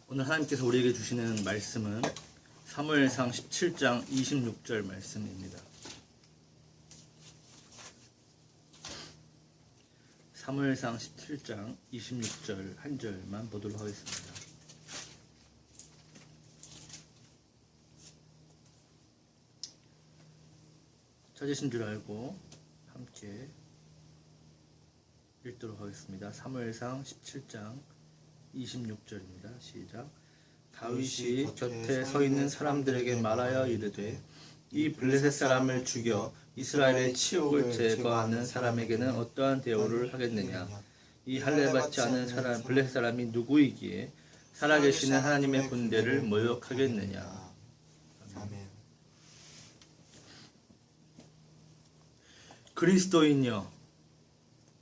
오늘 하나님께서 우리에게 주시는 말씀은 사무엘상 17장 26절 말씀입니다. 사무엘상 17장 26절 한 절만 보도록 하겠습니다. 찾으신 줄 알고 함께 읽도록 하겠습니다. 사무엘상 17장 26절입니다. 시작. 다윗이 곁에 서 있는 사람들에게 말하여 이르되 이 블레셋 사람을 죽여 이스라엘의 치욕을 제거하는 사람에게는 어떠한 대우를 하겠느냐. 이 할례 받지 않은 사람 블레셋 사람이 누구이기에 살아계시는 하나님의 군대를 모욕하겠느냐. 아멘. 그리스도인여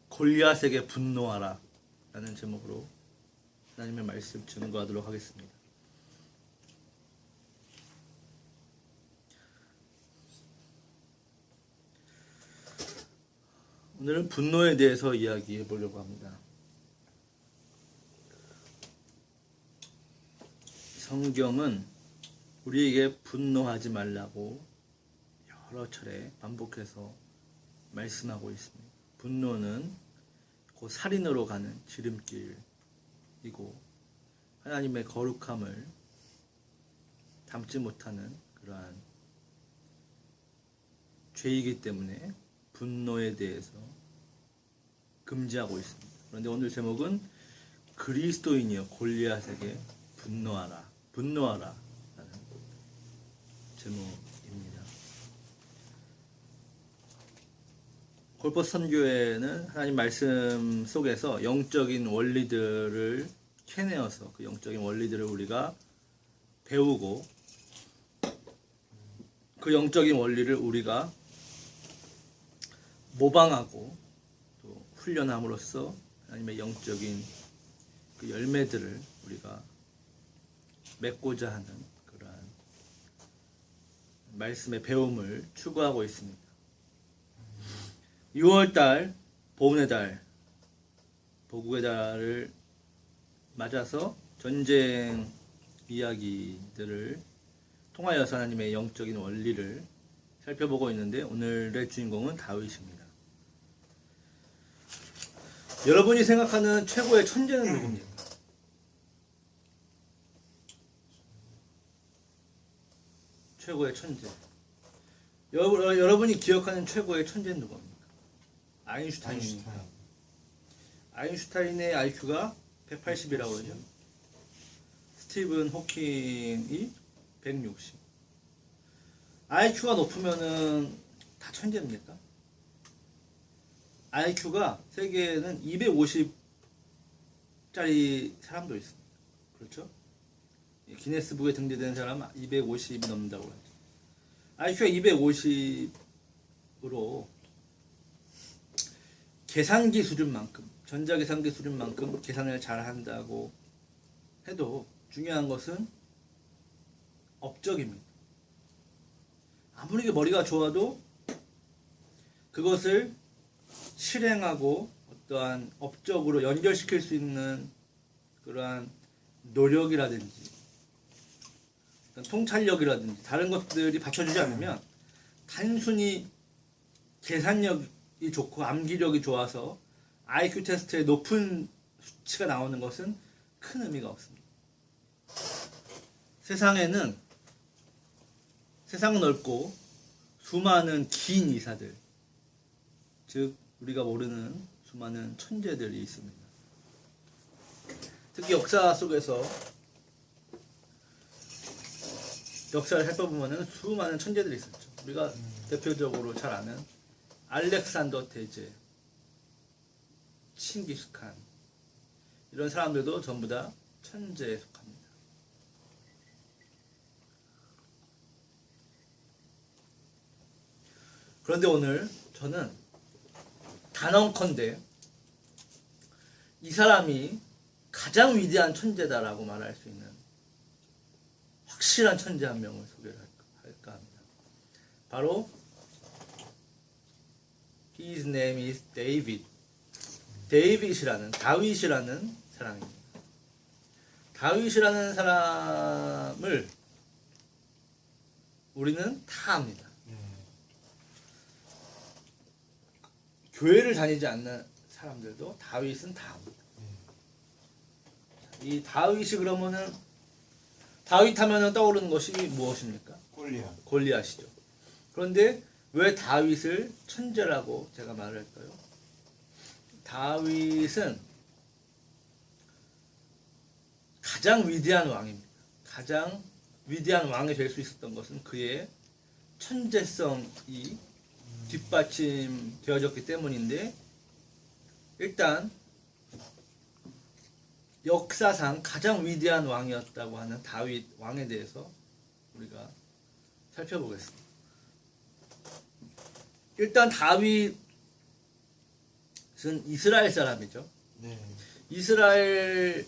골리앗에게 분노하라 라는 제목으로 하나님의 말씀 증거하도록 하겠습니다. 오늘은 분노에 대해서 이야기해 보려고 합니다. 성경은 우리에게 분노하지 말라고 여러 차례 반복해서 말씀하고 있습니다. 분노는 곧 살인으로 가는 지름길이고 하나님의 거룩함을 담지 못하는 그러한 죄이기 때문에 분노에 대해서 금지하고 있습니다. 그런데 오늘 제목은 그리스도인이여 골리앗에게 분노하라 라는 제목입니다. 골포 선교회는 하나님 말씀 속에서 영적인 원리들을 캐내어서 그 영적인 원리들을 우리가 배우고 그 영적인 원리를 우리가 모방하고 또 훈련함으로써 하나님의 영적인 그 열매들을 우리가 맺고자 하는 그러한 말씀의 배움을 추구하고 있습니다. 6월달 보훈의 달, 보국의 달을 맞아서 전쟁 이야기들을 통하여서 하나님의 영적인 원리를 살펴보고 있는데 오늘의 주인공은 다윗입니다. 여러분이 생각하는 최고의 천재는 누굽니까? 최고의 천재. 여러분이 기억하는 최고의 천재는 누굽니까? 아인슈타인입니다. 아인슈타인의 IQ가 180이라고 그러죠. 스티븐 호킹이 160. IQ가 높으면은 다 천재입니까? IQ가 세계에는 250짜리 사람도 있습니다. 그렇죠? 기네스북에 등재된 사람 250이 넘는다고 하죠. IQ가 250으로 계산기 수준만큼, 전자계산기 수준만큼 계산을 잘 한다고 해도 중요한 것은 업적입니다. 아무리 머리가 좋아도 그것을 실행하고 어떠한 업적으로 연결시킬 수 있는 그러한 노력이라든지 통찰력이라든지 다른 것들이 받쳐주지 않으면 단순히 계산력이 좋고 암기력이 좋아서 IQ 테스트에 높은 수치가 나오는 것은 큰 의미가 없습니다. 세상은 넓고 수많은 긴 이사들, 즉 우리가 모르는 수많은 천재들이 있습니다. 특히 역사 속에서 역사를 살펴보면 수많은 천재들이 있었죠. 우리가 대표적으로 잘 아는 알렉산더 대제, 칭기스칸 이런 사람들도 전부 다 천재에 속합니다. 그런데 오늘 저는 단언컨대 이 사람이 가장 위대한 천재다라고 말할 수 있는 확실한 천재 한 명을 소개를 할까 합니다. 바로 His name is David. 다윗이라는 사람입니다. 다윗이라는 사람을 우리는 다 압니다. 교회를 다니지 않는 사람들도 다윗은 다 압니다. 이 다윗이 그러면은 다윗 하면은 떠오르는 것이 무엇입니까? 골리앗이죠. 그런데 왜 다윗을 천재라고 제가 말을 할까요? 다윗은 가장 위대한 왕입니다. 가장 위대한 왕이 될 수 있었던 것은 그의 천재성이 뒷받침되어졌기 때문인데, 일단 역사상 가장 위대한 왕이었다고 하는 다윗 왕에 대해서 우리가 살펴보겠습니다. 일단 다윗은 이스라엘 사람이죠. 이스라엘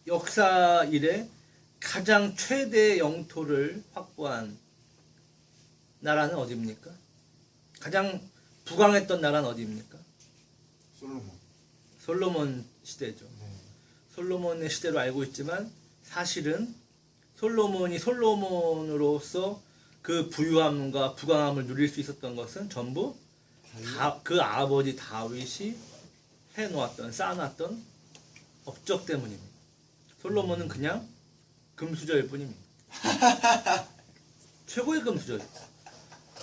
역사 이래 가장 최대 영토를 확보한 나라는 어디입니까? 가장 부강했던 나라는 어디입니까? 솔로몬 시대죠. 솔로몬의 시대로 알고 있지만 사실은 솔로몬이 솔로몬으로서 그 부유함과 부강함을 누릴 수 있었던 것은 전부 그 아버지 다윗이 해놓았던, 쌓아놨던 업적 때문입니다. 솔로몬은 그냥 금수저일 뿐입니다. 최고의 금수저.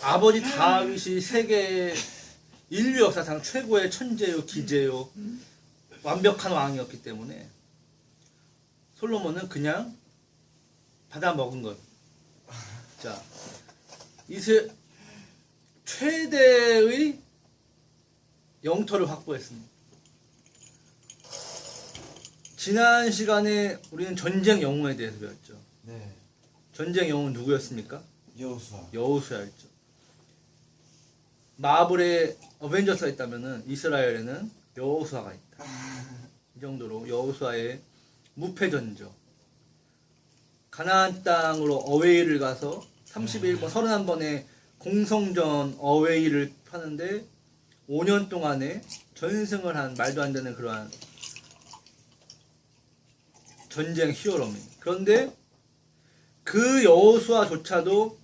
아버지 다윗이 세계 인류 역사상 최고의 천재요, 기재요, 완벽한 왕이었기 때문에 솔로몬은 그냥 받아 먹은 것. 자, 최대의 영토를 확보했습니다. 지난 시간에 우리는 전쟁 영웅에 대해서 배웠죠. 전쟁 영웅은 누구였습니까? 여호수아였죠. 마블의 어벤져스가 있다면은 이스라엘에는 여호수아가 있다. 이 정도로 여호수아의 무패전적. 가나안 땅으로 어웨이를 가서 31번, 31번의 공성전 어웨이를 하는데 5년 동안에 전승을 한 말도 안 되는 그러한 전쟁 히어로입니다. 그런데 그 여호수아조차도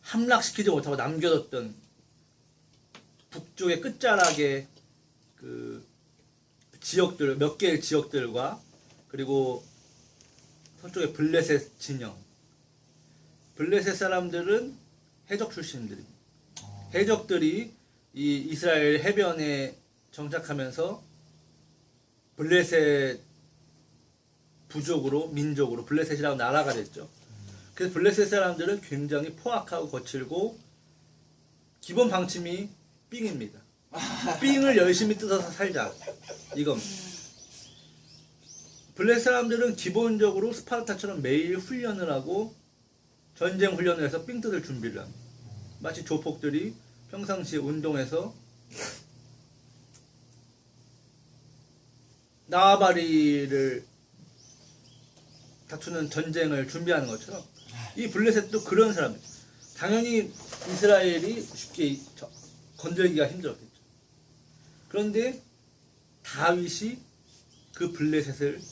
함락시키지 못하고 남겨뒀던 북쪽의 끝자락의 그 지역들, 몇 개의 지역들과 그리고 서쪽의 블레셋 진영. 블레셋 사람들은 해적 출신들입니다. 해적들이 이 이스라엘 해변에 정착하면서 블레셋 부족으로, 민족으로 블레셋이라고 나라가 됐죠. 그래서 블레셋 사람들은 굉장히 포악하고 거칠고 기본 방침이 삥입니다. 삥을 열심히 뜯어서 살자. 이겁니다. 블레셋 사람들은 기본적으로 스파르타처럼 매일 훈련을 하고 전쟁 훈련을 해서 삥 뜯을 준비를 합니다. 마치 조폭들이 평상시에 운동해서 나와바리를 다투는 전쟁을 준비하는 것처럼 이 블레셋도 그런 사람이에요. 당연히 이스라엘이 쉽게 건들기가 힘들었겠죠. 그런데 다윗이 그 블레셋을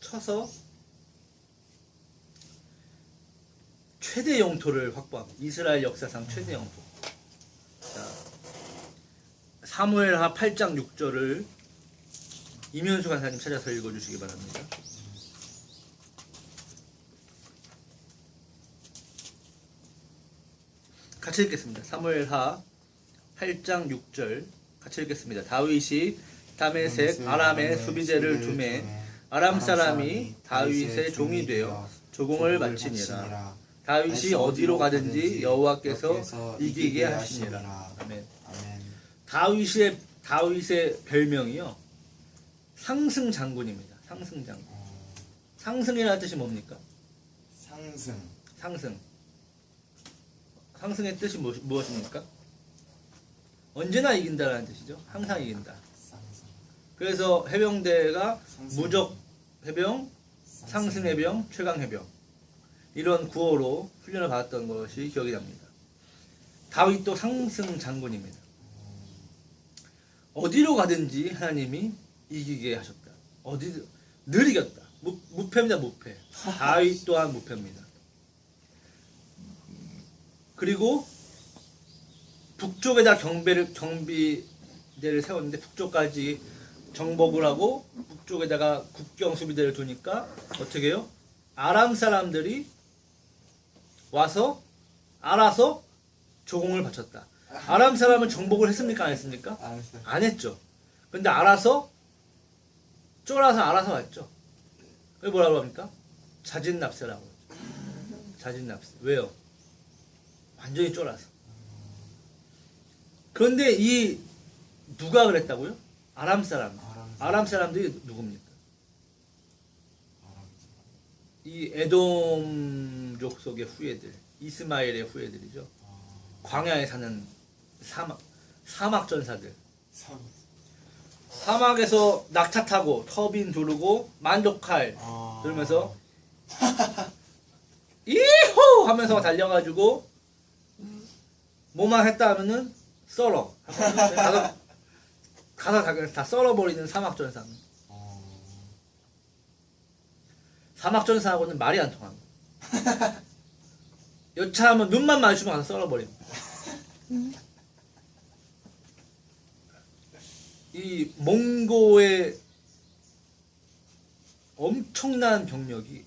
쳐서 최대 영토를 확보합니다. 이스라엘 역사상 최대 영토. 자, 사무엘하 8장 6절을 이면수 간사님 찾아서 읽어주시기 바랍니다. 같이 읽겠습니다. 사무엘하 8장 6절 같이 읽겠습니다. 다윗이 다메섹 아람의 수비대를 두매 아람 사람이 다윗의 종이 되어 조공을 바치니라. 다윗이 어디로 가든지 여호와께서 이기게 하시니라. 아멘. 다윗의 별명이요 상승 장군입니다. 상승 장군. 상승이라는 뜻이 뭡니까? 상승의 뜻이 무엇입니까? 언제나 이긴다라는 뜻이죠. 항상 이긴다. 그래서 해병대가 무적 해병, 상승 해병, 최강 해병 이런 구호로 훈련을 받았던 것이 기억이 납니다. 다윗도 상승 장군입니다. 어디로 가든지 하나님이 이기게 하셨다. 늘 이겼다. 무패입니다. 무패. 다윗 또한 무패입니다. 그리고 북쪽에다 경비대를 세웠는데 북쪽까지 정복을 하고 북쪽에다가 국경 수비대를 두니까 어떻게 해요? 아람 사람들이 와서 알아서 조공을 바쳤다. 아람 사람은 정복을 했습니까? 안 했습니까? 안 했어요. 안 했죠. 근데 알아서 쫄아서 알아서 왔죠. 그게 뭐라고 합니까? 자진납세라고 하죠. 자진납세. 왜요? 완전히 쫄아서. 그런데 누가 그랬다고요? 아람 사람. 아람 사람들이 누굽니까? 이 에돔족 속의 후예들, 이스마엘의 후예들이죠. 광야에 사는 사막 전사들. 사막에서 낙차 타고 터빈 두르고 만족칼 들면서 이호 하면서 달려가지고 뭐만 했다 하면은 썰어. 가서 다 썰어버리는 사막 전사. 사막 전사하고는 말이 안 통합니다. 여차하면 눈만 마주치면 가서 썰어버립니다. 이 몽고의 엄청난 병력이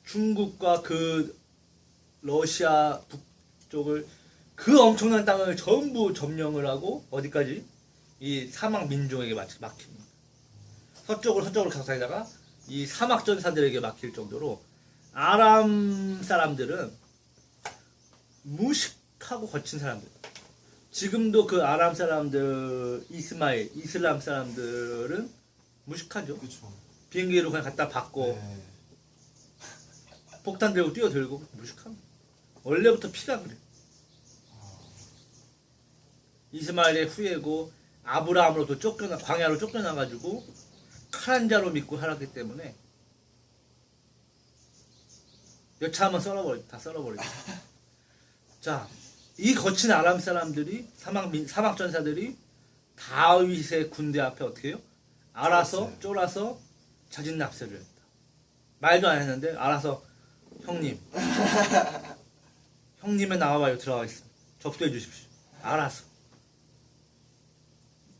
중국과 그 러시아 북쪽을 그 엄청난 땅을 전부 점령을 하고 어디까지? 이 사막 민족에게 막힙니다. 서쪽으로 가서 다니다가 이 사막 전사들에게 막힐 정도로 아람 사람들은 무식하고 거친 사람들. 지금도 그 아람 사람들, 이슬람 사람들은 무식하죠. 그쵸. 비행기로 그냥 갖다 받고 네. 폭탄 들고 뛰어들고 무식합니다. 원래부터 피가 그래. 이스마엘의 후예고 아브라함으로도 광야로 쫓겨나가지고 칼 한 자로 믿고 살았기 때문에 여차하면 다 썰어버리죠. 자, 이 거친 아람 사람들이 사막 전사들이 다윗의 군대 앞에 어떻게 해요? 알아서 쫄아서 자진납세를 했다. 말도 안 했는데 알아서 형님의 나와봐요. 들어가 있습니다. 접수해 주십시오. 알아서.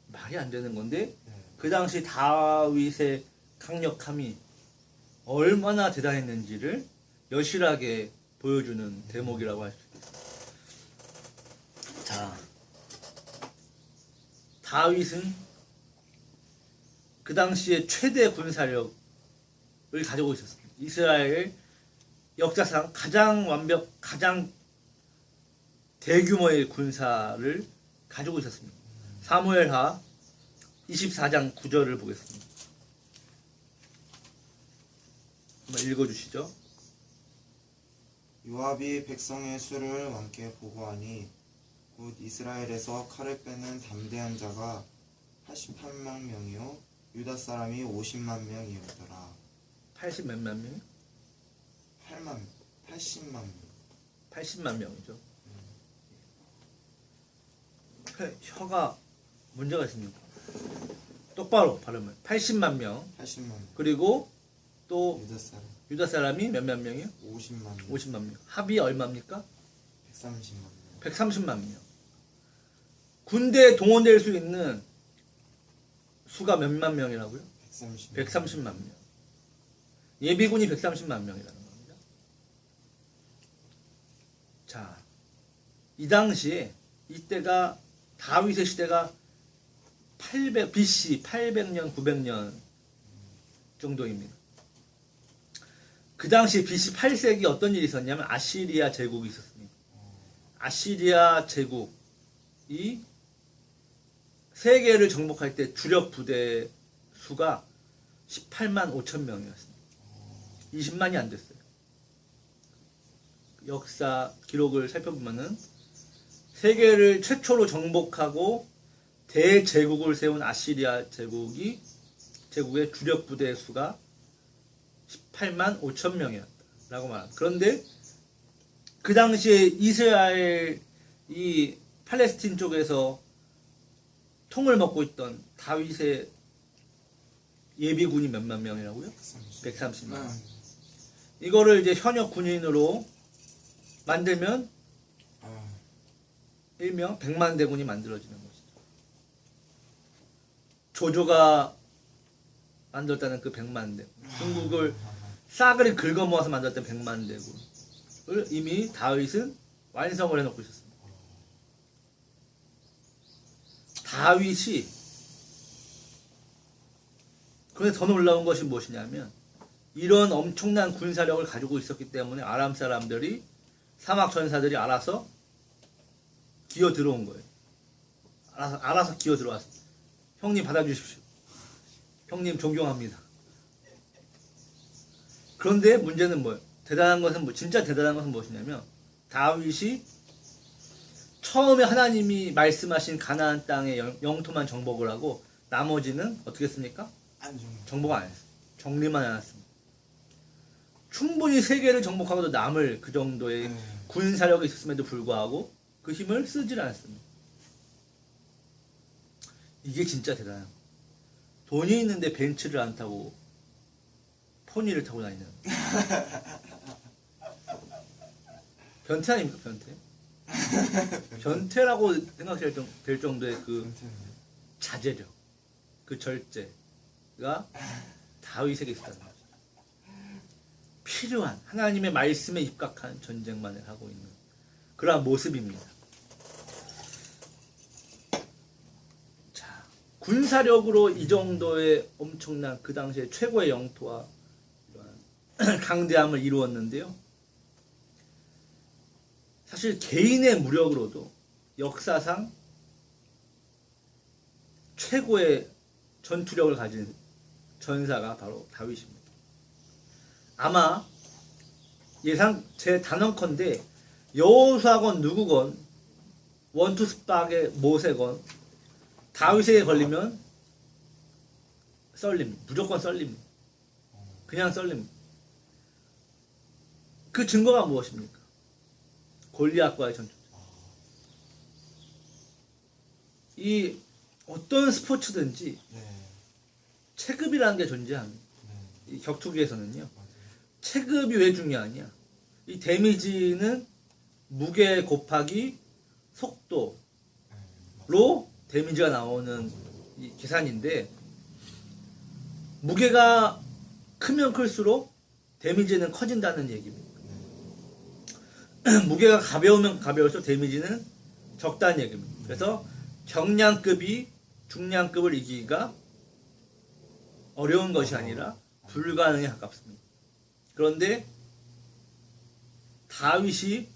말이 안 되는 건데 그 당시 다윗의 강력함이 얼마나 대단했는지를 여실하게 보여주는 대목이라고 할 수 있습니다. 자, 다윗은 그 당시에 최대 군사력을 가지고 있었습니다. 이스라엘 역사상 가장 대규모의 군사를 가지고 있었습니다. 사무엘하 24장 9절을 보겠습니다. 한번 읽어주시죠. 요압이 백성의 수를 왕께 보고하니 곧 이스라엘에서 칼을 빼는 담대한 자가 88만 명이요 유다 사람이 50만 명이었더라. 80 몇만 명? 80만 명. 80만 명이죠. 혀가 문제가 있습니다. 똑바로 발음을. 80만 명. 80만 명. 그리고 또 유다 사람 유다 사람이 몇만 명이요? 50만 명. 50만 명. 합이 얼마입니까? 130만 명. 130만 명. 군대에 동원될 수 있는 수가 몇만 명이라고요? 130만 명. 예비군이 130만 명이라는 겁니다. 자, 이 당시에 이때가 다윗의 시대가 BC 800년 900년 정도입니다. 그 당시 BC 8세기 어떤 일이 있었냐면 아시리아 제국이 있었습니다. 아시리아 제국이 세계를 정복할 때 주력 부대 수가 18만 5천 명이었습니다. 20만이 안 됐어요. 역사 기록을 살펴보면은 세계를 최초로 정복하고 대제국을 세운 아시리아 제국의 주력 부대 수가 18만 5천 명이었다라고 말합니다. 그런데 그 당시에 이스라엘 이 팔레스틴 쪽에서 통을 먹고 있던 다윗의 예비군이 몇만 명이라고요? 130만. 이거를 이제 현역 군인으로 만들면 일명 100만 대군이 만들어지는 것이죠. 조조가 만들었다는 그 100만 대군, 중국을 싸그리 긁어모아서 만들었던 100만 대군을 이미 다윗은 완성을 해놓고 있었습니다. 다윗이 그런데 더 놀라운 것이 무엇이냐면 이런 엄청난 군사력을 가지고 있었기 때문에 아람 사람들이 사막 전사들이 알아서 기어 들어온 거예요. 알아서 기어 들어왔어요. 형님 받아주십시오. 형님 존경합니다. 그런데 문제는 뭐예요? 대단한 것은 진짜 대단한 것은 무엇이냐면 다윗이 처음에 하나님이 말씀하신 가나안 땅의 영토만 정복을 하고 나머지는 어떻게 했습니까? 정복 안 했어요. 정리만 해놨습니다. 충분히 세계를 정복하고도 남을 그 정도의 군사력이 있었음에도 불구하고 그 힘을 쓰질 않았습니다. 이게 진짜 대단한 거예요. 돈이 있는데 벤츠를 안 타고 포니를 타고 다니는 변태 아닙니까? 변태? 변태라고 생각해야 될 정도의 그 자제력, 그 절제가 다윗에게 있었다는 거죠. 필요한 하나님의 말씀에 입각한 전쟁만을 하고 있는 그러한 모습입니다. 자, 군사력으로 이 정도의 엄청난 그 당시에 최고의 영토와 이러한 강대함을 이루었는데요. 사실 개인의 무력으로도 역사상 최고의 전투력을 가진 전사가 바로 다윗입니다. 아마 제 단언컨대 여호수아건 누구건 원투스박의 모세건 다윗에게 걸리면 썰립니다. 무조건 썰립니다. 그냥 썰립니다. 그 증거가 무엇입니까? 골리앗과의 전투. 이 어떤 스포츠든지 체급이라는 게 존재합니다. 이 격투기에서는요. 체급이 왜 중요하냐? 이 데미지는 무게 곱하기 속도로 데미지가 나오는 이 계산인데 무게가 크면 클수록 데미지는 커진다는 얘기입니다. 무게가 가벼우면 가벼울수록 데미지는 적다는 얘기입니다. 그래서 경량급이 중량급을 이기기가 어려운 것이 아니라 불가능에 가깝습니다. 그런데 다윗이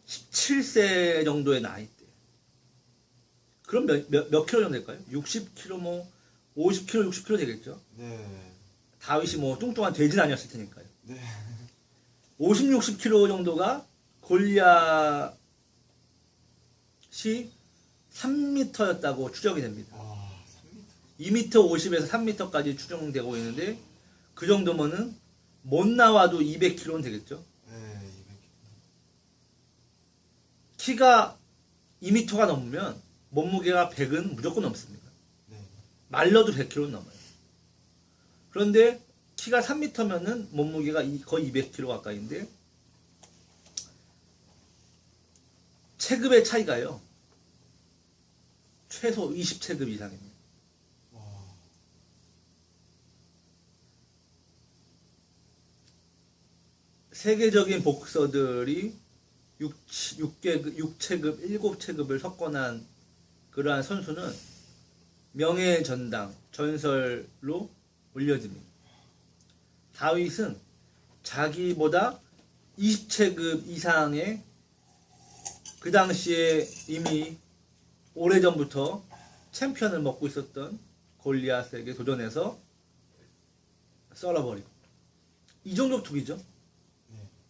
17세 정도의 나이 때 그럼 몇 킬로 정도 될까요? 60킬로 뭐 50킬로 60킬로 되겠죠? 다윗이 뭐 뚱뚱한 돼지는 아니었을 테니까요. 50, 60킬로 정도가 골리앗이 3m였다고 추정이 됩니다. 2m 50에서 3m까지 추정되고 있는데 그 정도면은 못 나와도 200kg는 되겠죠. 키가 2m가 넘으면 몸무게가 100은 무조건 넘습니다. 말려도 100kg는 넘어요. 그런데 키가 3m면은 몸무게가 거의 200kg 가까이인데 체급의 차이가요. 최소 20체급 이상입니다. 세계적인 복서들이 6체급, 7체급을 석권한 그러한 선수는 명예의 전당, 전설로 올려집니다. 다윗은 자기보다 20체급 이상의 그 당시에 이미 오래전부터 챔피언을 먹고 있었던 골리앗에게 도전해서 썰어버리고 이 정도 투기죠.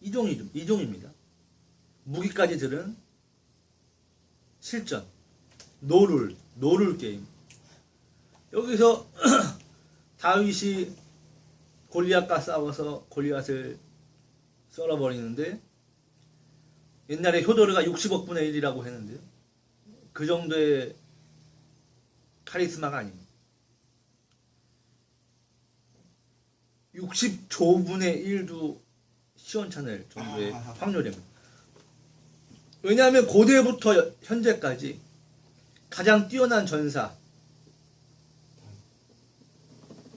이종입니다. 무기까지 들은 실전, 노룰 게임. 여기서 다윗이 골리앗과 싸워서 골리앗을 썰어버리는데 옛날에 효도르가 60억 분의 1이라고 했는데요. 그 정도의 카리스마가 아닙니다. 60조분의 1도 시원찮을 정도의 확률입니다. 왜냐하면 고대부터 현재까지 가장 뛰어난 전사,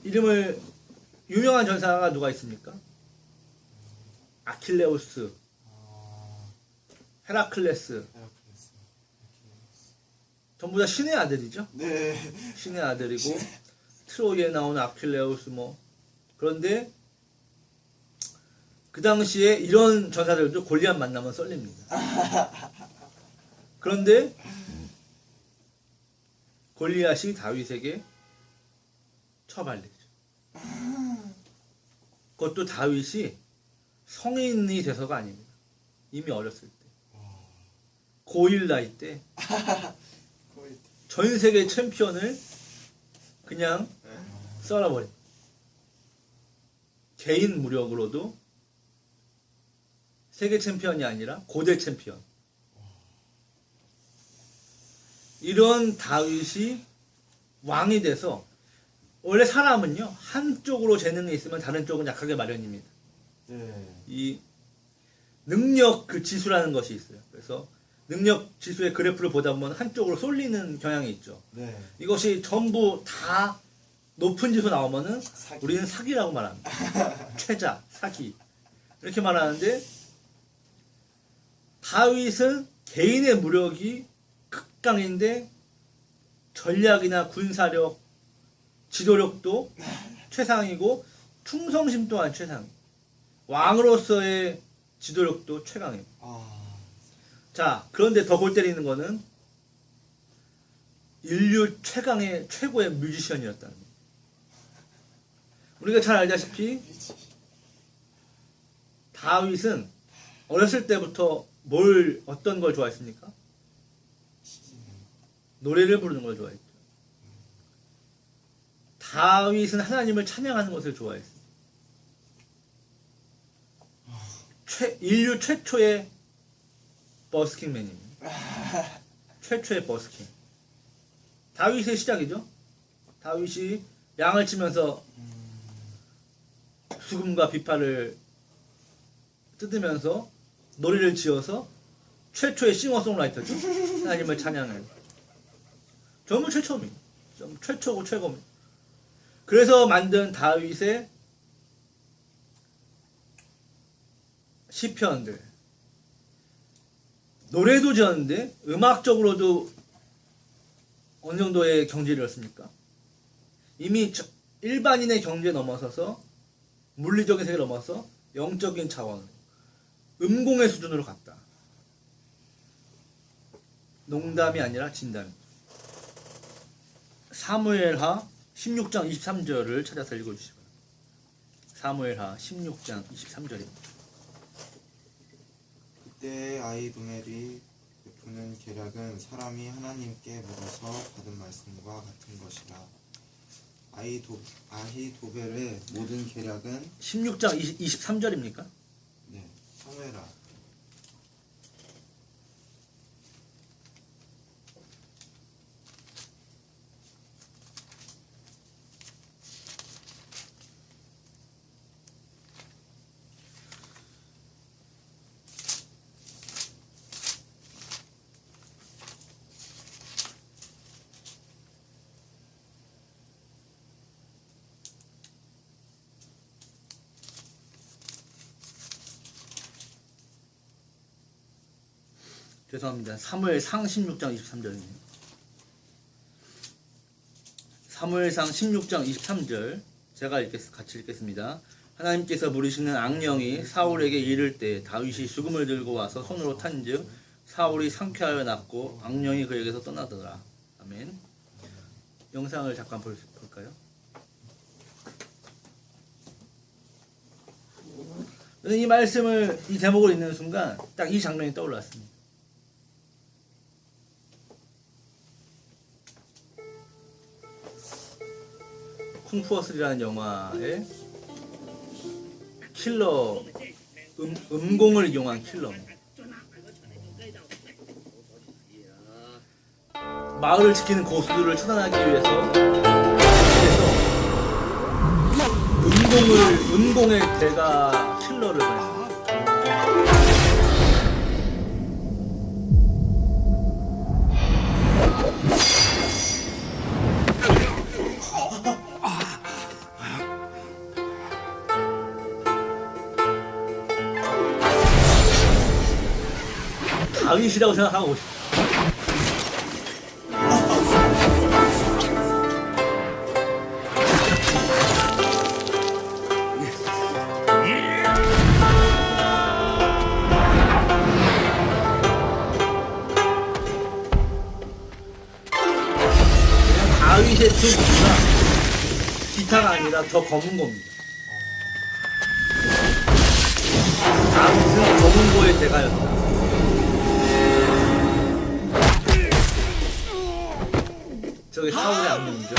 이름을 유명한 전사가 누가 있습니까? 아킬레우스, 헤라클레스, 헤라클레스. 전부 다 신의 아들이죠. 네. 신의 아들이고 트로이에 나오는 아킬레우스 그런데 그 당시에 이런 전사들도 골리앗 만나면 썰립니다. 그런데 골리앗이 다윗에게 처발리죠. 그것도 다윗이 성인이 돼서가 아닙니다. 이미 어렸을 때. 고1 나이 때 전 세계 챔피언을 그냥 썰어버립니다. 개인 무력으로도 세계 챔피언이 아니라 고대 챔피언. 이런 다윗이 왕이 돼서, 원래 사람은요 한쪽으로 재능이 있으면 다른 쪽은 약하게 마련입니다. 네. 이 능력 그 지수라는 것이 있어요. 그래서 능력 지수의 그래프를 보다 보면 한쪽으로 쏠리는 경향이 있죠. 네. 이것이 전부 다 높은 지수 나오면은 사기. 우리는 사기라고 말합니다. 최자, 사기. 이렇게 말하는데, 다윗은 개인의 무력이 극강인데 전략이나 군사력, 지도력도 최상이고 충성심 또한 최상. 왕으로서의 지도력도 최강입니다. 자, 그런데 더 골 때리는 거는 인류 최강의 최고의 뮤지션이었다는 거예요. 우리가 잘 알다시피 다윗은 어렸을 때부터 어떤 걸 좋아했습니까? 노래를 부르는 걸 좋아했죠. 다윗은 하나님을 찬양하는 것을 좋아했어요. 인류 최초의 버스킹맨입니다. 최초의 버스킹. 다윗의 시작이죠. 다윗이 양을 치면서 수금과 비파를 뜯으면서 노래를 지어서 최초의 싱어송라이터죠. 하나님을 찬양해요. 전부 최초입니다. 최초고 최고입니다. 그래서 만든 다윗의 시편들, 노래도 지었는데 음악적으로도 어느 정도의 경지를 이뤘습니까? 이미 일반인의 경지에 넘어서서 물리적인 세계를 넘어서 영적인 차원, 음공의 수준으로 갔다. 농담이 아니라 진담. 사무엘하 16장 23절을 찾아서 읽어주시기 바랍니다. 사무엘하 16장 23절입니다. 그때 아히도멜이 베푸는 계략은 사람이 하나님께 물어서 받은 말씀과 같은 것이라. 아히도벨의 모든 계략은 16장 23절입니까? 네, 사무엘하. 죄송합니다. 사무엘상 16장 23절이네요. 사무엘상 16장 23절 제가 같이 읽겠습니다. 하나님께서 부르시는 악령이 사울에게 이를 때 다윗이 수금을 들고 와서 손으로 탄즉 사울이 상쾌하여 낫고 악령이 그에게서 떠나더라. 아멘. 영상을 잠깐 볼까요? 이 말씀을, 이 제목을 읽는 순간 딱 이 장면이 떠올랐습니다. 쿵푸어슬이라는 영화의 킬러, 음공을 이용한 킬러입니다. 마을을 지키는 고수들을 처단하기 위해서 은공의 대가 킬러를 보냈습니다. 다윗이라고 생각하고 싶어. 다윗의 투구가 기타가 아니라 더 검은 겁니다. 다윗은 검은 고의 대가였다. 저게 사울의 악명이죠.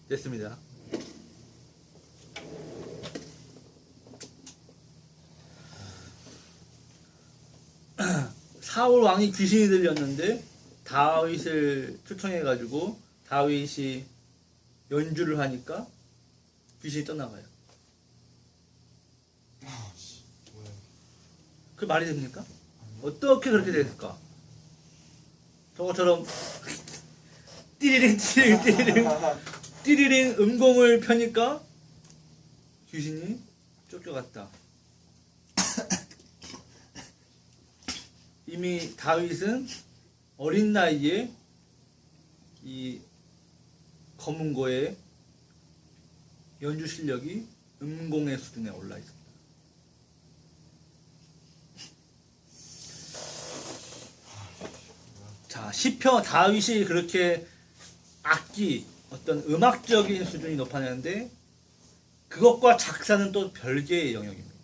됐습니다. 사울 왕이 귀신이 들렸는데 다윗을 초청해가지고 다윗이 연주를 하니까 귀신이 떠나가요. 그 말이 됩니까? 어떻게 그렇게 됐을까? 저것처럼 띠리링 띠리링 띠리링 띠리링 음공을 펴니까 귀신이 쫓겨갔다. 이미 다윗은 어린 나이에 이 검은고의 연주 실력이 음공의 수준에 올라 있습니다. 자, 시편 다윗이 그렇게 악기 어떤 음악적인 수준이 높아졌는데 그것과 작사는 또 별개의 영역입니다.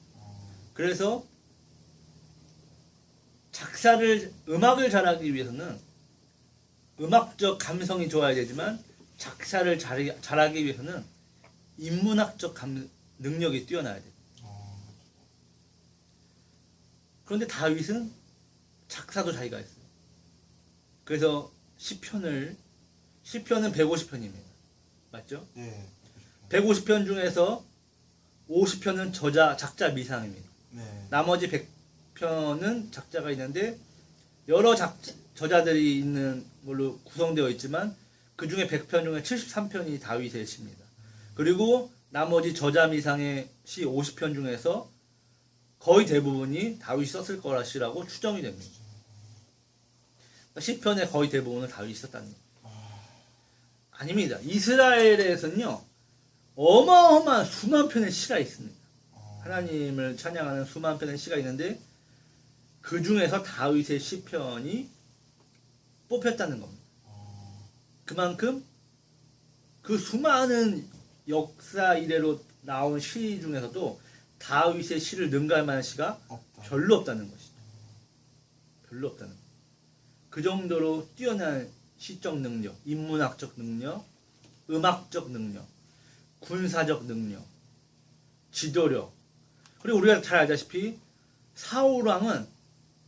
그래서 음악을 잘하기 위해서는 음악적 감성이 좋아야 되지만 작사를 잘하기 위해서는 인문학적 능력이 뛰어나야 돼요. 그런데 다윗은 작사도 자기가 했어요. 그래서 시편은 150편입니다. 맞죠? 네. 150편 중에서 50편은 작자 미상입니다. 네. 나머지 100편은 작자가 있는데 여러 저자들이 있는 걸로 구성되어 있지만 그 중에 100편 중에 73편이 다윗의 시입니다. 그리고 나머지 저자 미상의 시 50편 중에서 거의 대부분이 다윗이 썼을 거라시라고 추정이 됩니다. 시편의 거의 대부분을 다윗이 썼다는 거예요. 아닙니다. 이스라엘에서는요 어마어마한 수만 편의 시가 있습니다. 하나님을 찬양하는 수만 편의 시가 있는데 그 중에서 다윗의 시편이 뽑혔다는 겁니다. 그만큼 그 수많은 역사 이래로 나온 시 중에서도 다윗의 시를 능가할 만한 시가 별로 없다는 것이죠. 별로 없다는 것. 그 정도로 뛰어난 시적 능력, 인문학적 능력, 음악적 능력, 군사적 능력, 지도력. 그리고 우리가 잘 알다시피 사울 왕은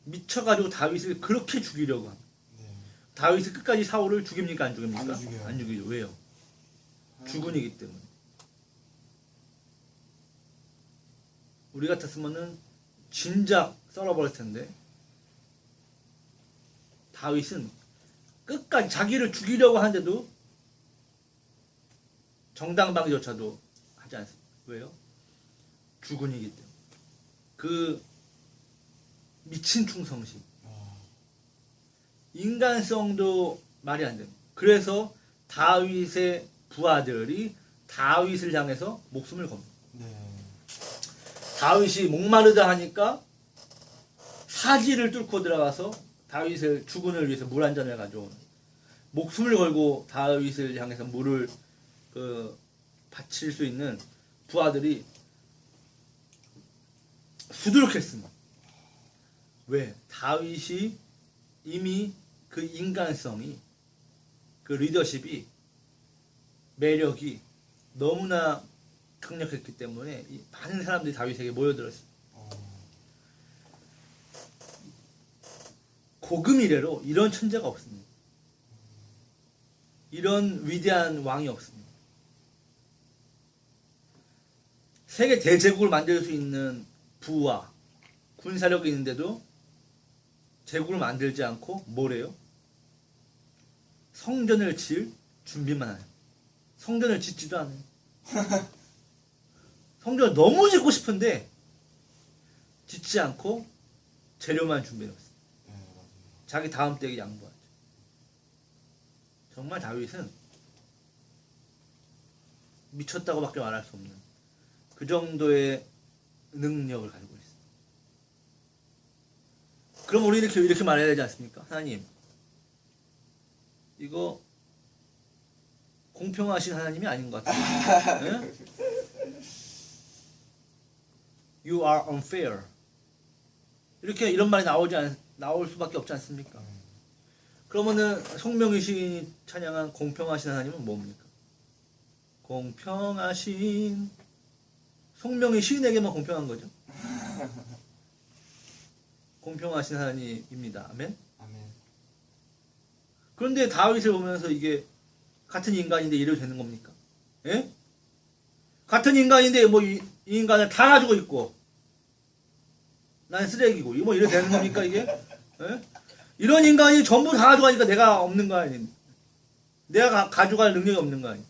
미쳐가지고 다윗을 그렇게 죽이려고 합니다. 다윗이 끝까지 사울을 죽입니까? 안 죽입니까? 안 죽여요. 안 죽이죠. 왜요? 주군이기 때문에. 우리 같았으면은 진작 썰어버릴 텐데 다윗은 끝까지 자기를 죽이려고 하는데도 정당방위조차도 하지 않습니다. 왜요? 주군이기 때문에. 그 미친 충성심. 인간성도 말이 안 됩니다. 그래서 다윗의 부하들이 다윗을 향해서 목숨을 겁니다. 다윗이 목마르다 하니까 사지를 뚫고 들어가서 다윗의 주군을 위해서 물 한 잔을 가져오는, 목숨을 걸고 다윗을 향해서 물을 바칠 수 있는 부하들이 수두룩했습니다. 왜? 다윗이 이미 그 인간성이, 그 리더십이 매력이 너무나 강력했기 때문에 이 많은 사람들이 다윗에게 모여들었습니다. 고금 이래로 이런 천재가 없습니다. 이런 위대한 왕이 없습니다. 세계 대제국을 만들 수 있는 부와 군사력이 있는데도 제국을 만들지 않고 뭐래요? 성전을 지을 준비만 해요. 성전을 짓지도 않아요. 성전을 너무 짓고 싶은데 짓지 않고 재료만 준비해놨어요. 자기 다음 때에 양보하죠. 정말 다윗은 미쳤다고밖에 말할 수 없는 그 정도의 능력을 가지고 있어요. 그럼 우리 이렇게 말해야 되지 않습니까? 하나님, 이거 공평하신 하나님이 아닌 것 같아요. 네? You are unfair. 이런 말이 나올 수밖에 없지 않습니까? 그러면은 송명희 시인이 찬양한 공평하신 하나님은 뭡니까? 공평하신 송명희 시인에게만 공평한 거죠. 공평하신 하나님입니다. 아멘. 아멘. 그런데 다윗을 보면서 이게 같은 인간인데 이래도 되는 겁니까? 예? 같은 인간인데 뭐 이 인간을 다 가지고 있고 난 쓰레기고 뭐 이래도 되는 겁니까 이게? 예? 이런 인간이 전부 다 가져가니까 내가 없는 거 아니에요? 내가 가져갈 능력이 없는 거 아니에요?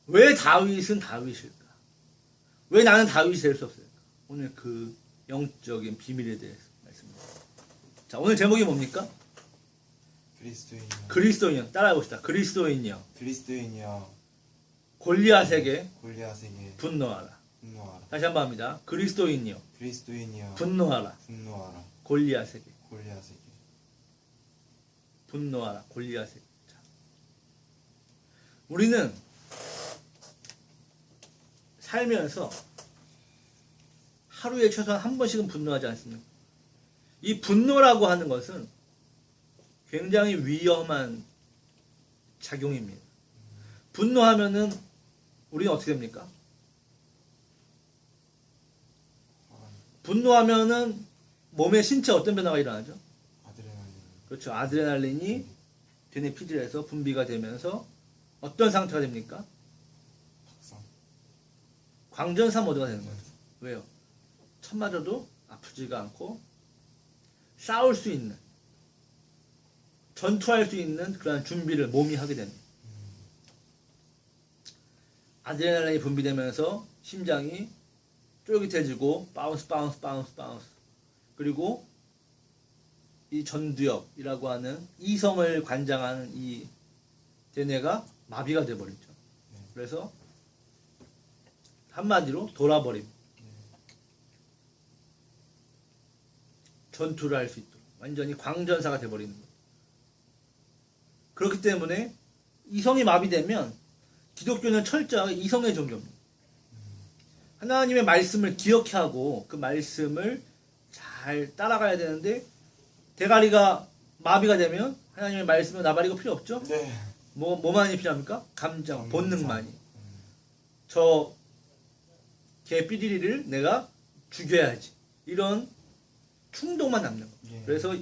왜 다윗은 다윗일까? 왜 나는 다윗이 될 수 없을까? 오늘 그 영적인 비밀에 대해서 말씀드립니다. 자, 오늘 제목이 뭡니까? 그리스도인이여. 그리스도인이여. 따라해봅시다. 그리스도인이여. 그리스도인이여. 골리앗에게 골리앗에게 분노하라. 분노하라. 다시 한번 합니다. 그리스도인이여. 그리스도인이여. 분노하라. 분노하라. 골리앗에게. 골리앗에게. 분노하라. 골리앗에게. 자, 우리는 살면서 하루에 최소한 한 번씩은 분노하지 않습니까? 이 분노라고 하는 것은 굉장히 위험한 작용입니다. 분노하면은 우리는 어떻게 됩니까? 분노하면은 몸의 신체 어떤 변화가 일어나죠? 아드레날린. 그렇죠. 아드레날린이 두뇌 피질에서 분비가 되면서 어떤 상태가 됩니까? 확산. 광전사 모드가 되는 거예요. 왜요? 첫 맞아도 아프지가 않고 싸울 수 있는, 전투할 수 있는 그런 준비를 몸이 하게 됩니다. 아드레날린이 분비되면서 심장이 쫄깃해지고 바운스 그리고 이 전두엽이라고 하는 이성을 관장하는 이 대뇌가 마비가 돼버리죠. 그래서 한마디로 돌아버림. 전투를 할 수 있도록 완전히 광전사가 돼버리는 거예요. 그렇기 때문에 이성이 마비되면 기독교는 철저하게 이성의 종교입니다. 하나님의 말씀을 기억해 하고 그 말씀을 잘 따라가야 되는데 대가리가 마비가 되면 하나님의 말씀은 나발이고 필요 없죠? 네. 뭐만이 필요합니까? 감정, 감정. 본능만이. 저 개 삐리리를 내가 죽여야지. 이런 충동만 남는 거예요. 예. 그래서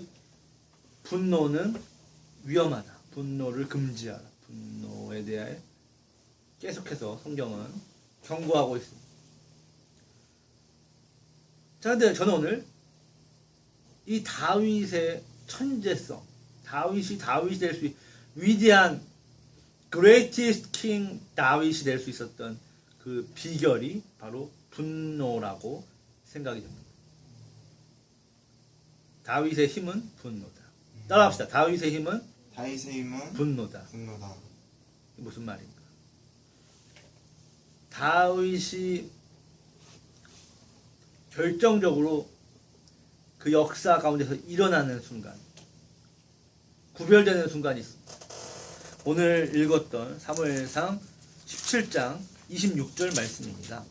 분노는 위험하다. 분노를 금지하라. 분노에 대해 계속해서 성경은 경고하고 있습니다. 자, 근데 저는 오늘 이 다윗의 천재성, 다윗이 될 수 위대한 greatest king 다윗이 될 수 있었던 그 비결이 바로 분노라고 생각이 됩니다. 다윗의 힘은 분노다. 따라합시다. 다윗의 힘은 분노다. 분노다. 무슨 말인가? 다윗이 결정적으로 그 역사 가운데서 일어나는 순간, 구별되는 순간이 있습니다. 오늘 읽었던 사무엘상 17장 26절 말씀입니다.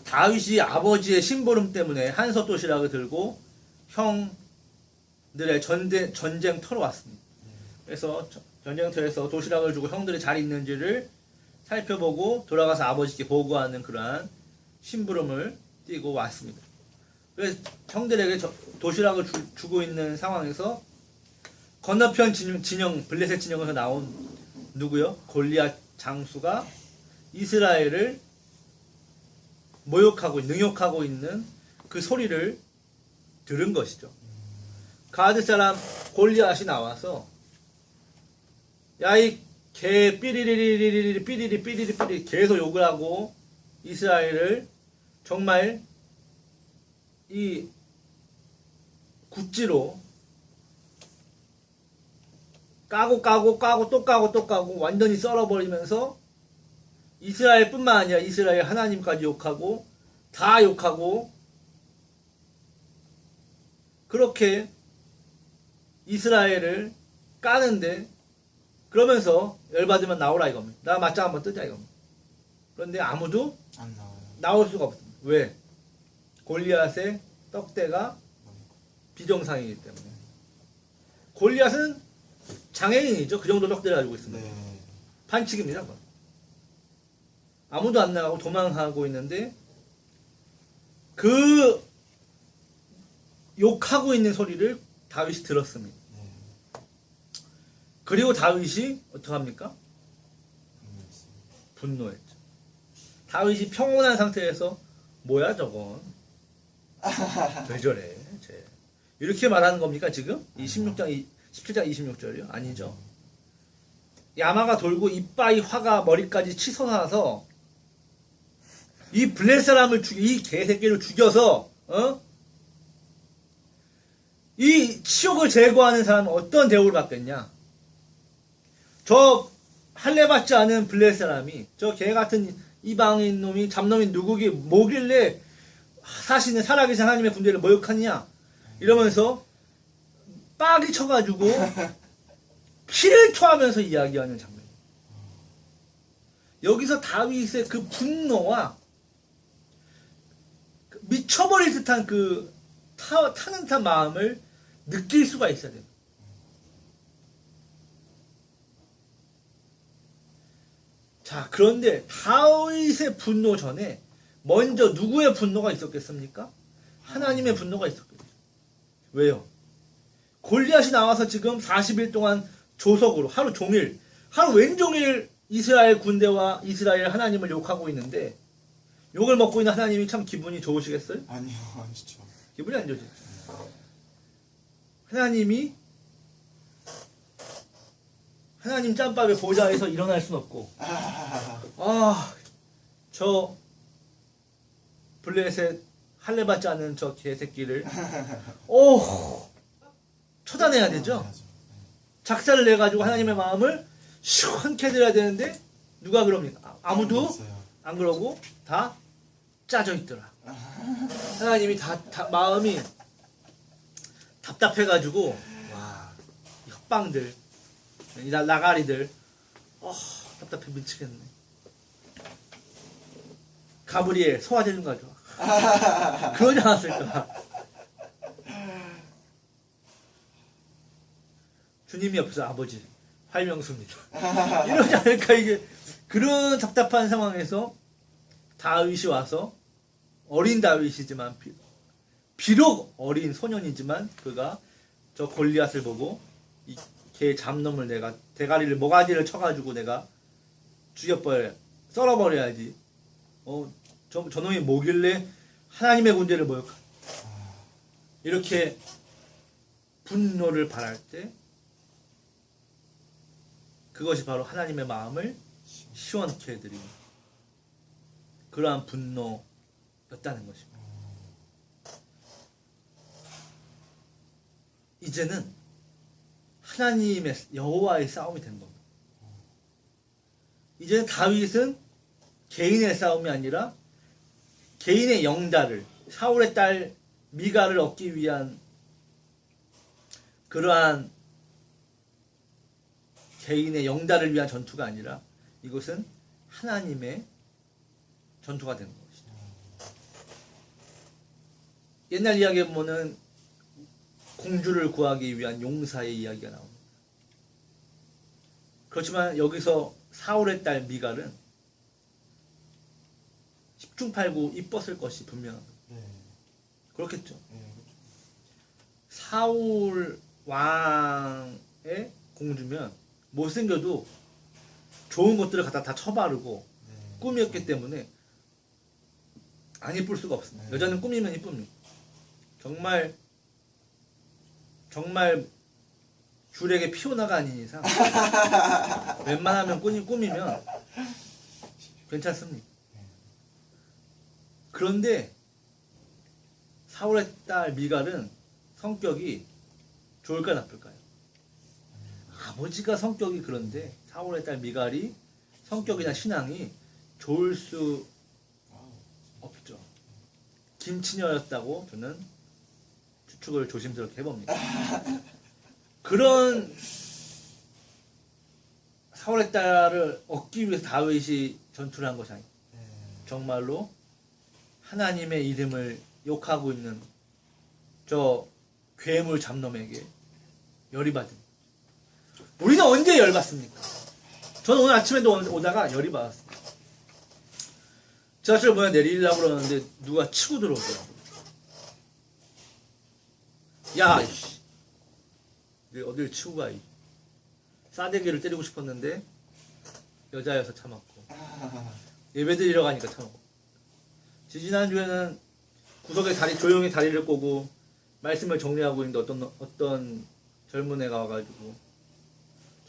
다윗이 아버지의 심부름 때문에 한솥도시락을 들고 형들의 전쟁터로 왔습니다. 그래서 전쟁터에서 도시락을 주고 형들이 잘 있는지를 살펴보고 돌아가서 아버지께 보고하는 그러한 심부름을 띠고 왔습니다. 그래서 형들에게 도시락을 주고 있는 상황에서 건너편 진영 블레셋 진영에서 나온 누구요? 골리앗 장수가 이스라엘을 모욕하고 능욕하고 있는 그 소리를 들은 것이죠. 가드 사람 골리앗이 나와서 야 이 개 삐리리리리리 삐리리 삐리리 삐리리 계속 욕을 하고 이스라엘을 정말 이 굿지로 까고 또 까고 완전히 썰어버리면서 이스라엘뿐만 아니라 이스라엘 하나님까지 욕하고 다 욕하고 그렇게 이스라엘을 까는데 그러면서 열받으면 나오라 이겁니다. 나 맞짱 한번 뜨자 이겁니다. 그런데 아무도 안 나와요. 나올 수가 없습니다. 왜? 골리앗의 떡대가 비정상이기 때문에. 골리앗은 장애인이죠. 그 정도 떡대를 가지고 있습니다. 네. 반칙입니다. 그건. 아무도 안 나가고 도망하고 있는데 그 욕하고 있는 소리를 다윗이 들었습니다. 네. 그리고 다윗이 어떡합니까? 분노했죠. 다윗이 평온한 상태에서 뭐야 저건? 왜 저래? 쟤. 이렇게 말하는 겁니까 지금? 이 17장 26절이요? 아니죠. 야마가 돌고 이빠이 화가 머리까지 치솟아서 이 블레셋 사람을 이 개새끼를 죽여서 이 치욕을 제거하는 사람은 어떤 대우를 받겠냐? 저 할례 받지 않은 블레셋 사람이 저 개같은 이방인 놈이 잡놈이 누구기 뭐길래 사시는 살아계신 하나님의 군대를 모욕하느냐 이러면서 빡이 쳐가지고 피를 토하면서 이야기하는 장면. 여기서 다윗의 그 분노와 미쳐버릴 듯한 그 타는 듯한 마음을 느낄 수가 있어야 돼요. 자, 그런데 다윗의 분노 전에 먼저 누구의 분노가 있었겠습니까? 하나님의 분노가 있었겠죠. 왜요? 골리앗이 나와서 지금 40일 동안 조석으로 하루 종일 하루 왼종일 이스라엘 군대와 이스라엘 하나님을 욕하고 있는데 욕을 먹고 있는 하나님이 참 기분이 좋으시겠어요? 아니요, 아니죠. 기분이 안 좋지. 하나님 짬밥에 보좌에서 일어날 순 없고 저 블레셋 할례 받지 않은 저 개새끼를 처단해야 되죠. 작사를 내가지고 하나님의 마음을 시원케 해드려야 되는데 누가 그럽니까? 아무도 안 그러고 다 짜져 있더라. 하나님이 마음이 답답해가지고 이 헛방들 이 나가리들 답답해 미치겠네. 가브리엘 소화제 좀 가져와. 그러지 않았을까? 주님이 없어 아버지 활명수입니다. 이러지 않을까 이게. 그런 답답한 상황에서 다윗이 와서 어린 다윗이지만 비록 어린 소년이지만 그가 저 골리앗을 보고 이 개 잡놈을 내가 대가리를 모가지를 쳐가지고 내가 썰어버려야지. 저놈이 뭐길래 하나님의 군대를 모욕하 이렇게 분노를 발할 때 그것이 바로 하나님의 마음을 시원케 해드리는 그러한 분노였다는 것입니다. 이제는 하나님의 여호와의 싸움이 된 겁니다. 이제는 다윗은 개인의 싸움이 아니라 개인의 영달을 사울의 딸 미가를 얻기 위한 그러한 개인의 영달을 위한 전투가 아니라 이것은 하나님의 전투가 되는 것이죠. 옛날 이야기에 보면은 공주를 구하기 위한 용사의 이야기가 나옵니다. 그렇지만 여기서 사울의 딸 미갈은 10중 8구 이뻤을 것이 분명합니다. 네. 그렇겠죠. 네. 그렇죠. 사울 왕의 공주면 못생겨도 좋은 것들을 갖다 다 처바르고 네. 꿈이었기 때문에 안 이쁠 수가 없습니다. 네. 여자는 꿈이면 이쁩니다. 정말 귤에게 피오나가 아닌 이상 웬만하면 꿈이면 괜찮습니다. 그런데 사울의 딸 미갈은 성격이 좋을까 나쁠까요? 아버지가 성격이 그런데 사울의 딸 미갈이 성격이나 신앙이 좋을 수 없죠. 김치녀였다고 저는 추측을 조심스럽게 해봅니다. 그런 사울의 딸을 얻기 위해서 다윗이 전투를 한 것이 아니에요. 네. 정말로 하나님의 이름을 욕하고 있는 저 괴물 잡놈에게 열이 받은. 우리는 언제 열 받습니까? 저는 오늘 아침에도 오다가 열이 받았습니다. 지하철 문에 내리려고 그러는데 누가 치고 들어오더라고요. 야, 이씨. 어딜 치고 가, 이. 싸대기를 때리고 싶었는데 여자여서 참았고 예배 드리러 가니까 참았고. 지지난주에는 구석에 조용히 다리를 꼬고 말씀을 정리하고 있는데 어떤 젊은 애가 와가지고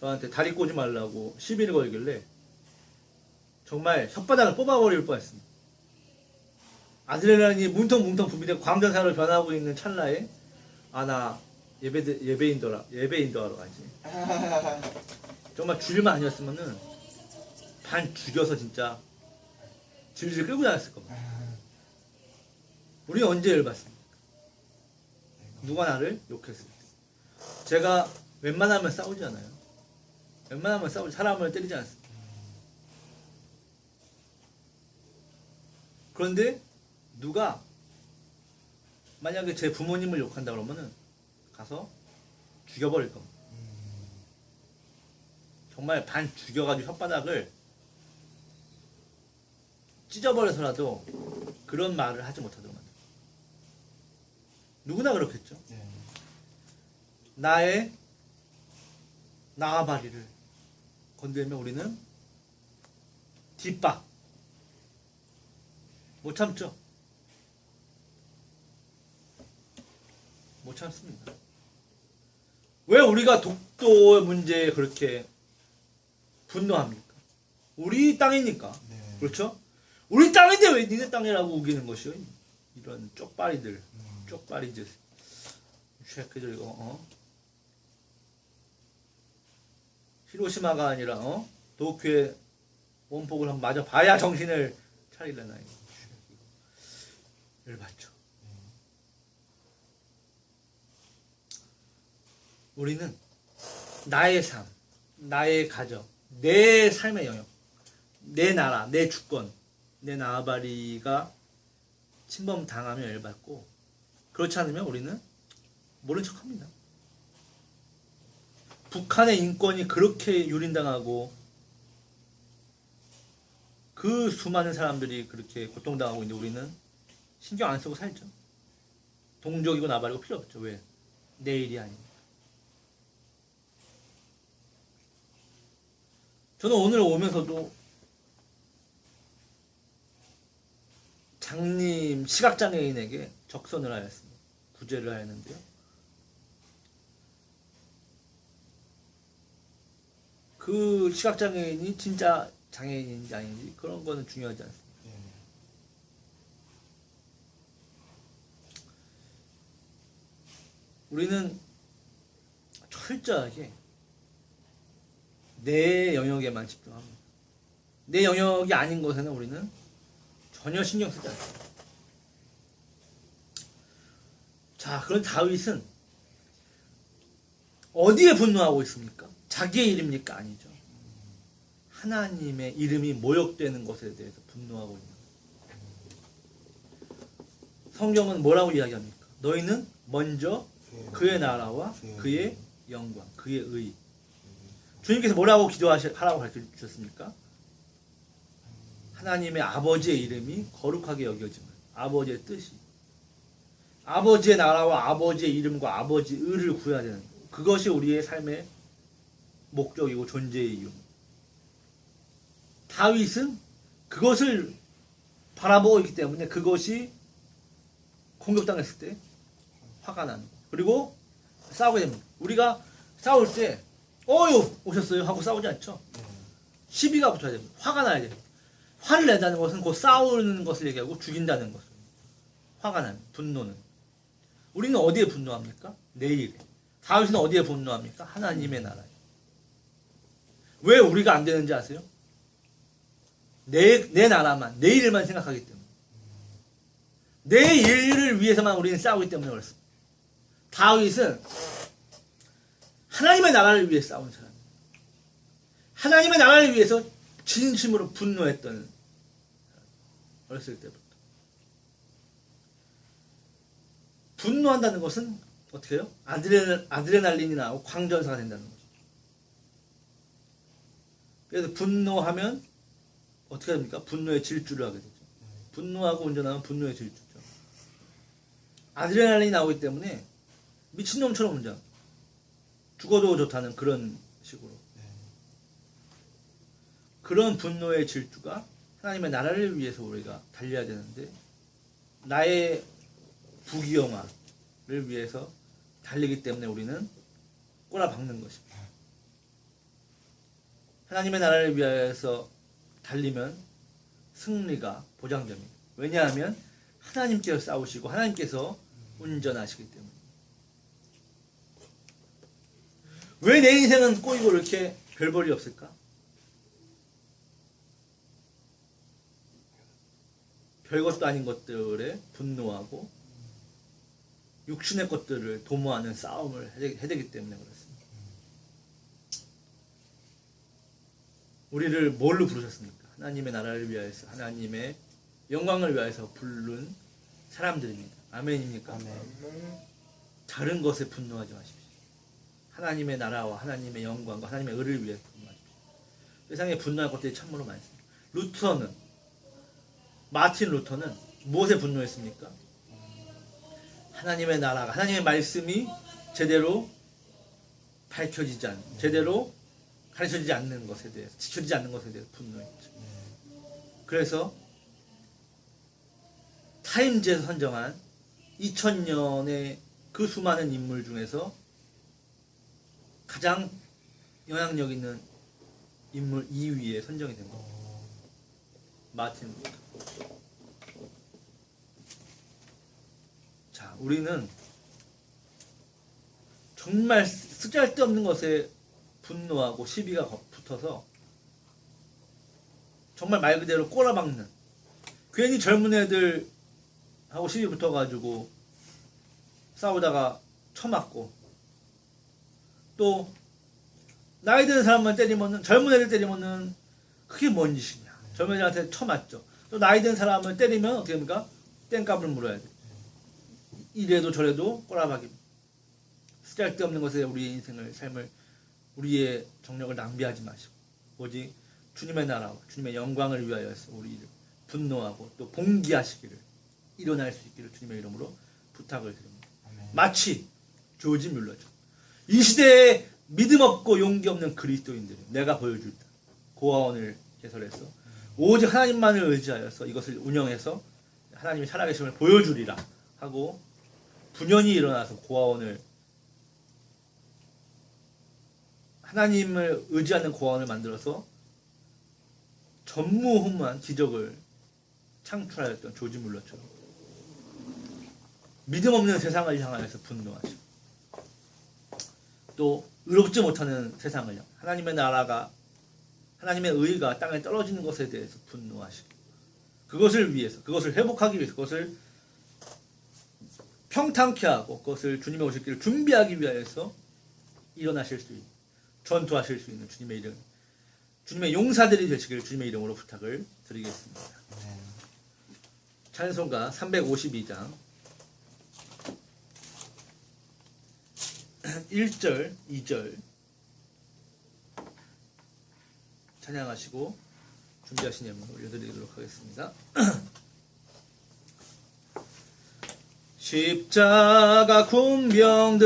저한테 다리 꼬지 말라고 시비를 걸길래 정말 혓바닥을 뽑아버릴 뻔했습니다. 아드레날린이 뭉텅뭉텅 분비되고 광전사로 변하고 있는 찰나에 나 예배인도 하러 가지. 정말 주일만 아니었으면은 반 죽여서 진짜 질질 끌고 다녔을 겁니다. 우리 언제 열받습니까? 누가 나를 욕했을 때. 제가 웬만하면 싸우지 않아요. 사람을 때리지 않습니다. 그런데 누가 만약에 제 부모님을 욕한다 그러면은 가서 죽여버릴 겁니다. 정말 반 죽여가지고 혓바닥을 찢어버려서라도 그런 말을 하지 못하도록 만듭니다. 누구나 그렇겠죠. 네. 나의 나아바리를 건들면 우리는 뒷박 못 참죠. 못 참습니다. 왜 우리가 독도 문제에 그렇게 분노합니까? 우리 땅이니까. 네. 그렇죠? 우리 땅인데 왜 니네 땅이라고 우기는 것이요? 이런 쪽발이들. 쪽발이들. 쉐크들 이거 히로시마가 아니라 도쿄의 원폭을 한번 맞아 봐야 정신을 차리려나 이거. 열받죠. 우리는 나의 삶, 나의 가정, 내 삶의 영역, 내 나라, 내 주권, 내 나아바리가 침범당하면 열받고 그렇지 않으면 우리는 모른 척합니다. 북한의 인권이 그렇게 유린당하고 그 수많은 사람들이 그렇게 고통당하고 있는데 우리는 신경 안 쓰고 살죠. 동족이고 나발이고 필요 없죠. 왜? 내 일이 아니니까. 저는 오늘 오면서도 장님 시각장애인에게 적선을 하였습니다. 구제를 하였는데요. 그 시각장애인이 진짜 장애인인지 아닌지 그런 거는 중요하지 않습니다. 우리는 철저하게 내 영역에만 집중합니다. 내 영역이 아닌 것에는 우리는 전혀 신경 쓰지 않습니다. 자, 그럼 다윗은 어디에 분노하고 있습니까? 자기의 일입니까? 아니죠. 하나님의 이름이 모욕되는 것에 대해서 분노하고 있는 거예요. 성경은 뭐라고 이야기합니까? 너희는 먼저 그의 나라와 그의 영광, 그의 의, 주님께서 뭐라고 기도하라고 가르쳐 주셨습니까? 하나님의 아버지의 이름이 거룩하게 여겨지면 아버지의 뜻이 아버지의 나라와 아버지의 이름과 아버지의 의를 구해야 되는 거. 그것이 우리의 삶의 목적이고 존재의 이유. 다윗은 그것을 바라보고 있기 때문에 그것이 공격당했을 때 화가 나는 거. 그리고 싸우게 됩니다. 우리가 싸울 때 오셨어요 하고 싸우지 않죠. 시비가 붙어야 됩니다. 화가 나야 됩니다. 화를 낸다는 것은 곧 싸우는 것을 얘기하고 죽인다는 것을. 화가 나는 분노는. 우리는 어디에 분노합니까? 내 일에. 다윗은 어디에 분노합니까? 하나님의 나라에. 왜 우리가 안 되는지 아세요? 내 나라만, 내 일만 생각하기 때문에. 내 일을 위해서만 우리는 싸우기 때문에 그렇습니다. 다윗은 하나님의 나라를 위해 싸운 사람이에요. 하나님의 나라를 위해서 진심으로 분노했던 어렸을 때부터. 분노한다는 것은 어떻게 해요? 아드레날린이 나오고 광전사가 된다는 거죠. 그래서 분노하면 어떻게 됩니까? 분노의 질주를 하게 되죠. 분노하고 운전하면 분노의 질주죠. 아드레날린이 나오기 때문에 미친놈처럼 운전. 죽어도 좋다는 그런 식으로. 그런 분노의 질주가 하나님의 나라를 위해서 우리가 달려야 되는데 나의 부귀영화를 위해서 달리기 때문에 우리는 꼬라박는 것입니다. 하나님의 나라를 위해서 달리면 승리가 보장됩니다. 왜냐하면 하나님께서 싸우시고 하나님께서 운전하시기 때문에. 왜 내 인생은 꼬이고 이렇게 별볼이 없을까? 별것도 아닌 것들에 분노하고 육신의 것들을 도모하는 싸움을 해야 되기 때문에 그렇습니다. 우리를 뭘로 부르셨습니까? 하나님의 나라를 위하여서 하나님의 영광을 위하여서 부른 사람들입니다. 아멘입니까? 아멘. 다른 것에 분노하지 마십시오. 하나님의 나라와 하나님의 영광과 하나님의 의를 위해 분노하십시오. 세상에 분노할 것들이 참으로 많습니다. 마틴 루터는 무엇에 분노했습니까? 하나님의 나라가, 하나님의 말씀이 제대로 밝혀지지 않는, 제대로 가르쳐지지 않는 것에 대해서, 지켜지지 않는 것에 대해서 분노했죠. 그래서 타임즈에서 선정한 2000년의 그 수많은 인물 중에서 가장 영향력 있는 인물 2위에 선정이 된 겁니다. 마틴 루터. 자, 우리는 정말 쓰잘데없는 것에 분노하고 시비가 붙어서 정말 말 그대로 꼬라박는, 괜히 젊은 애들하고 시비 붙어가지고 싸우다가 처맞고, 또 나이 드는 사람만 때리면은, 젊은 애들 때리면은 그게 뭔 짓이냐, 젊은 애들한테 처맞죠. 또 나이 든 사람을 때리면 어떻게 됩니까? 땡값을 물어야 돼. 이래도 저래도 꼬라박입니다. 쓸데없는 것에 우리의 인생을, 삶을, 우리의 정력을 낭비하지 마시고 오직 주님의 나라와 주님의 영광을 위하여서 우리를 분노하고 또 봉기하시기를, 일어날 수 있기를 주님의 이름으로 부탁을 드립니다. 아멘. 마치 조지 뮬러죠. 이 시대에 믿음 없고 용기 없는 그리스도인들을 내가 보여줄다. 고아원을 개설해서 오직 하나님만을 의지하여서 이것을 운영해서 하나님의 살아계심을 보여주리라 하고 분연히 일어나서 고아원을, 하나님을 의지하는 고아원을 만들어서 전무후무한 기적을 창출하였던 조지 뮬러처럼 믿음 없는 세상을 향하여서 분노하시고, 또 의롭지 못하는 세상을 향해 하나님의 나라가, 하나님의 의가 땅에 떨어지는 것에 대해서 분노하시고, 그것을 위해서, 그것을 회복하기 위해서, 그것을 평탄케 하고 그것을 주님의 오실 길을 준비하기 위하여서 일어나실 수 있는, 전투하실 수 있는 주님의 이름, 주님의 용사들이 되시기를 주님의 이름으로 부탁을 드리겠습니다. 네. 찬송가 352장 1절, 2절 찬양하시고 준비하신 예물 올려드리도록 하겠습니다. 십자가 군병들아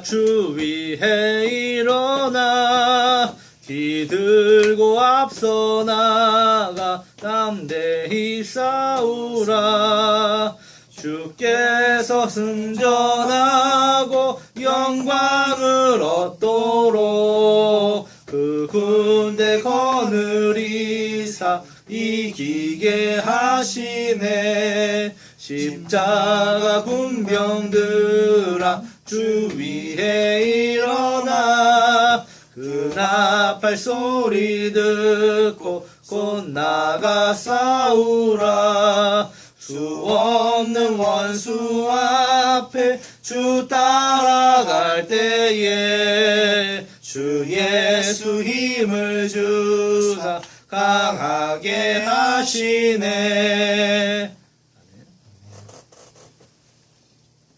주 위에 일어나 기들고 앞서 나가 담대히 싸우라. 주께서 승전하고 영광을 얻도록 그 군대 거느리사 이기게 하시네. 십자가 군병들아 주 위에 일어나 그 나팔 소리 듣고 곧 나가 싸우라. 수 없는 원수 앞에 주 따라갈 때에 주 예수 힘을 주사 강하게 하시네.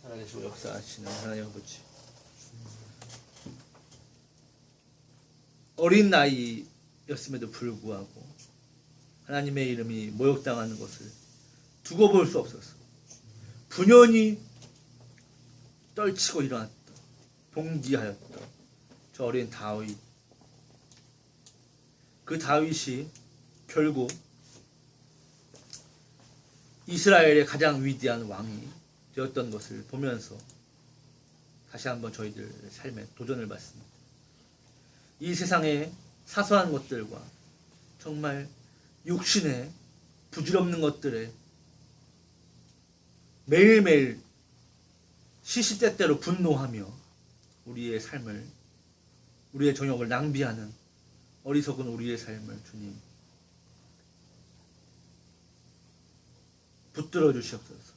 살아계시고 역사하시는 하나님 아버지, 어린 나이였음에도 불구하고 하나님의 이름이 모욕당하는 것을 두고 볼 수 없었어. 분연히 떨치고 일어났다. 봉기하였다. 저 어린 다윗. 그 다윗이 결국 이스라엘의 가장 위대한 왕이 되었던 것을 보면서 다시 한번 저희들 삶에 도전을 받습니다. 이 세상의 사소한 것들과 정말 육신의 부질없는 것들에 매일매일 시시때때로 분노하며 우리의 삶을, 우리의 정욕을 낭비하는 어리석은 우리의 삶을 주님 붙들어 주시옵소서.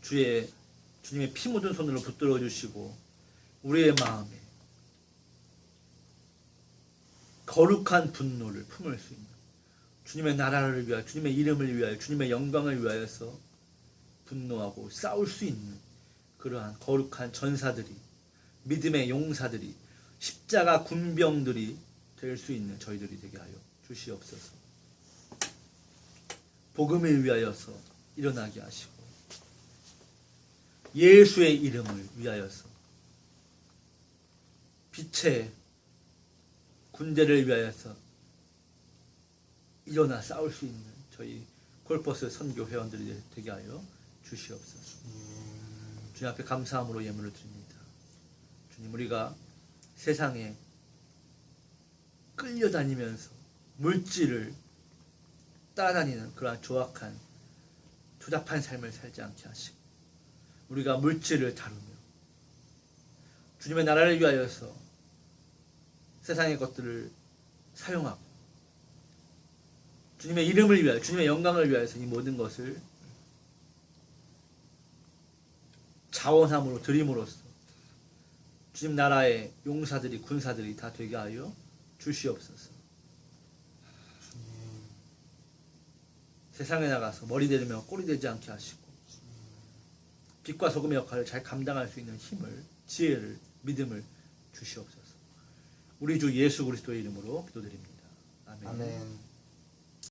주님의 피 묻은 손으로 붙들어 주시고 우리의 마음에 거룩한 분노를 품을 수 있는, 주님의 나라를 위하여, 주님의 이름을 위하여, 주님의 영광을 위하여서 분노하고 싸울 수 있는 그러한 거룩한 전사들이, 믿음의 용사들이, 십자가 군병들이 될 수 있는 저희들이 되게 하여 주시옵소서. 복음을 위하여서 일어나게 하시고 예수의 이름을 위하여서 빛의 군대를 위하여서 일어나 싸울 수 있는 저희 콜버스 선교 회원들이 되게 하여 주시옵소서. 주님 앞에 감사함으로 예물을 드립니다. 주님, 우리가 세상에 끌려다니면서 물질을 따라다니는 그러한 조악한 조잡한 삶을 살지 않게 하시고, 우리가 물질을 다루며 주님의 나라를 위하여서 세상의 것들을 사용하고 주님의 이름을 위하여, 주님의 영광을 위하여서 이 모든 것을 자원함으로 드림으로써 주님 나라의 용사들이, 군사들이 다 되게 하여 주시옵소서. 세상에 나가서 머리 대리며 꼬리 대지 않게 하시고 빛과 소금의 역할을 잘 감당할 수 있는 힘을, 지혜를, 믿음을 주시옵소서. 우리 주 예수 그리스도의 이름으로 기도드립니다. 아멘. 아멘.